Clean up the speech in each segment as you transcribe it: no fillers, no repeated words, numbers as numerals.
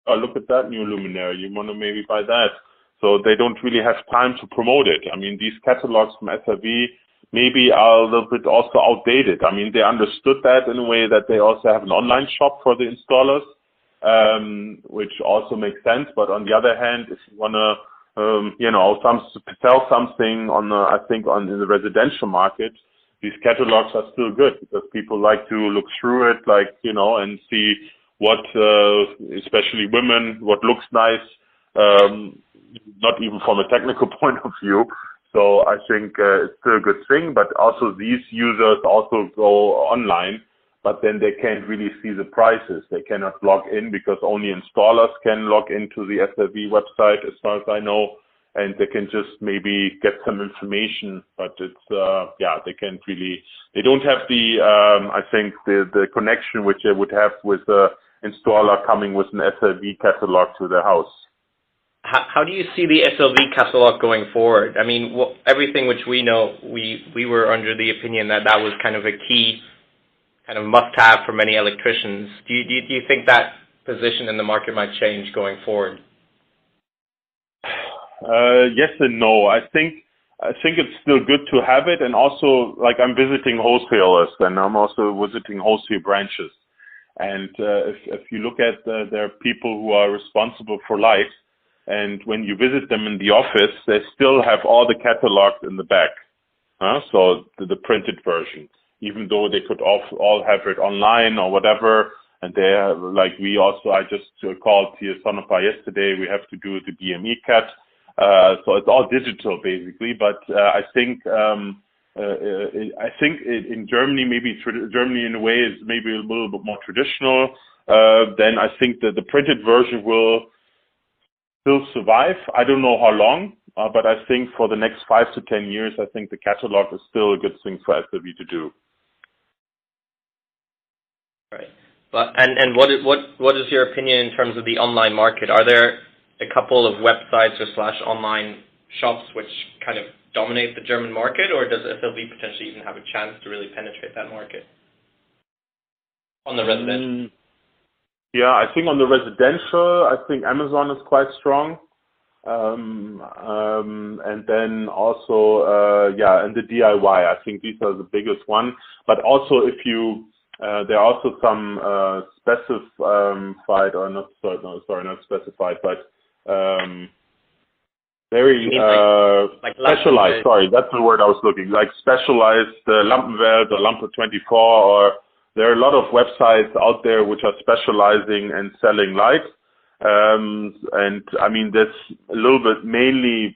oh, look at that new luminaire, you want to maybe buy that. So they don't really have time to promote it. I mean, these catalogs from SRV maybe are a little bit also outdated. I mean, they understood that in a way that they also have an online shop for the installers, which also makes sense. But on the other hand, if you want to, sell something on, in the residential market, these catalogs are still good because people like to look through it, and see what, especially women, what looks nice, not even from a technical point of view. So I think it's still a good thing, but also these users also go online, but then they can't really see the prices. They cannot log in because only installers can log into the SRV website, as far as I know, and they can just maybe get some information, but it's, they can't really, they don't have the connection which they would have with the installer coming with an SRV catalog to their house. How do you see the SLV catalog going forward? I mean, everything which we know, we were under the opinion that was kind of a key, kind of must-have for many electricians. Do you think that position in the market might change going forward? Yes and no. I think it's still good to have it, and also, like, I'm visiting wholesalers, and I'm also visiting wholesale branches. And if you look at there are people who are responsible for light, and when you visit them in the office, they still have all the catalogs in the back. So the printed version, even though they could all have it online or whatever. And they have, like we also, I just called here Sonopar yesterday, we have to do the BME cat. So it's all digital basically, but I think in Germany, maybe Germany in a way is maybe a little bit more traditional. Then I think that the printed version will still survive. I don't know how long, but I think for the next 5 to 10 years, I think the catalog is still a good thing for SRV to do. Right. But and what is your opinion in terms of the online market? Are there a couple of websites or /online shops which kind of dominate the German market, or does SLV potentially even have a chance to really penetrate that market on the residential? Yeah, I think on the residential, I think Amazon is quite strong. And then also, and the DIY, I think these are the biggest one. But also if you, there are also some specified, or not, not specified, but very like specialized, that's the word I was looking, like specialized Lampenwelt or Lampe 24, or there are a lot of websites out there which are specializing and selling light. And I mean, that's a little bit mainly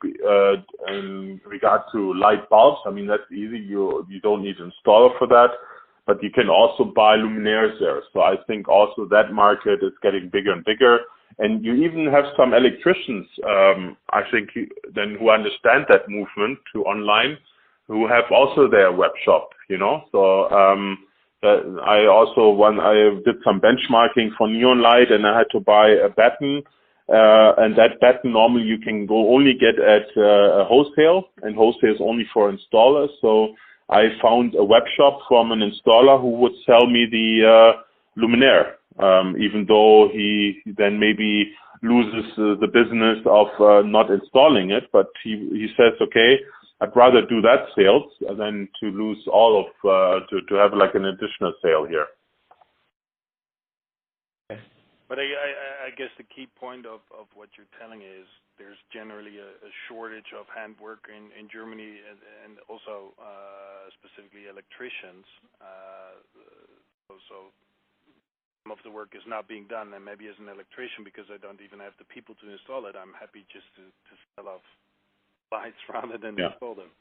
in regard to light bulbs. I mean, that's easy. You don't need an installer for that, but you can also buy luminaires there. So I think also that market is getting bigger and bigger. And you even have some electricians, I think, then who understand that movement to online, who have also their web shop, So I did some benchmarking for neon light, and I had to buy a batten, and that batten normally you can only get at a wholesale, and wholesale is only for installers. So I found a web shop from an installer who would sell me the luminaire, even though he then maybe loses the business of not installing it, but he says, okay, I'd rather do that sales than to lose all of, to have like an additional sale here. But I guess the key point of what you're telling is there's generally a shortage of handwork in Germany, and also specifically electricians. So some of the work is not being done, and maybe as an electrician, because I don't even have the people to install it, I'm happy just to sell off lights rather than install them.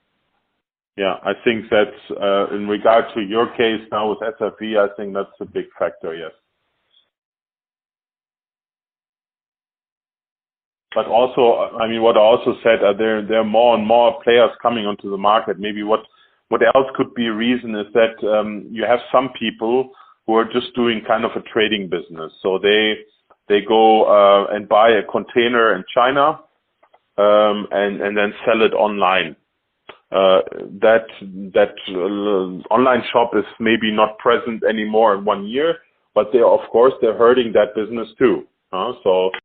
Yeah, I think that's, in regard to your case now with SRV, I think that's a big factor, yes. But also, I mean, what I also said, there are more and more players coming onto the market. Maybe what else could be a reason is that you have some people who are just doing kind of a trading business. So they go and buy a container in China, and then sell it online. That online shop is maybe not present anymore in 1 year, but they're hurting that business too. So